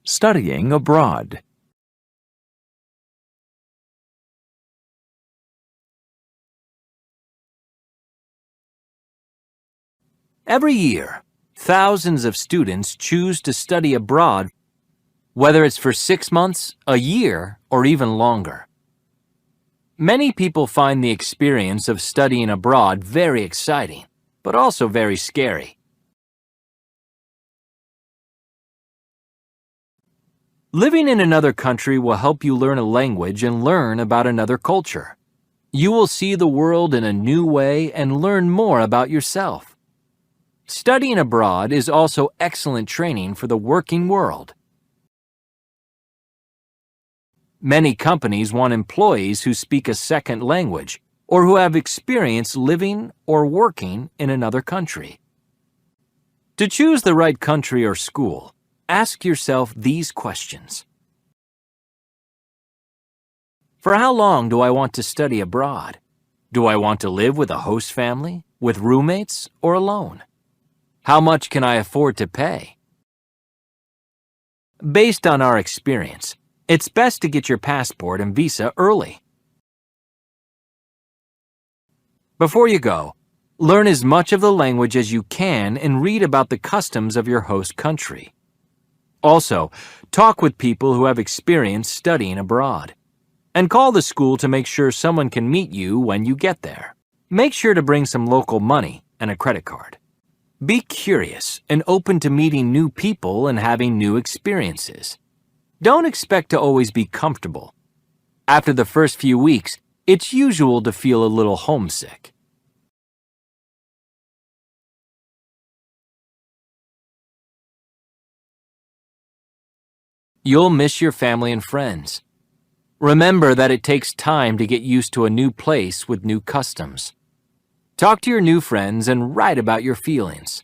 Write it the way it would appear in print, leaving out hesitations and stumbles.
Studying abroad. Every year, thousands of students choose to study abroad, whether it's for 6 months, a year, or even longer. Many people find the experience of studying abroad very exciting, but also very scary. Living in another country will help you learn a language and learn about another culture. You will see the world in a new way and learn more about yourself. Studying abroad is also excellent training for the working world. Many companies want employees who speak a second language or who have experience living or working in another country. To choose the right country or school, ask yourself these questions. For how long do I want to study abroad? Do I want to live with a host family, with roommates, or alone? How much can I afford to pay? Based on our experience, it's best to get your passport and visa early. Before you go, learn as much of the language as you can and read about the customs of your host country. Also, talk with people who have experience studying abroad. And call the school to make sure someone can meet you when you get there. Make sure to bring some local money and a credit card. Be curious and open to meeting new people and having new experiences. Don't expect to always be comfortable. After the first few weeks, it's usual to feel a little homesick. You'll miss your family and friends. Remember that it takes time to get used to a new place with new customs. Talk to your new friends and write about your feelings.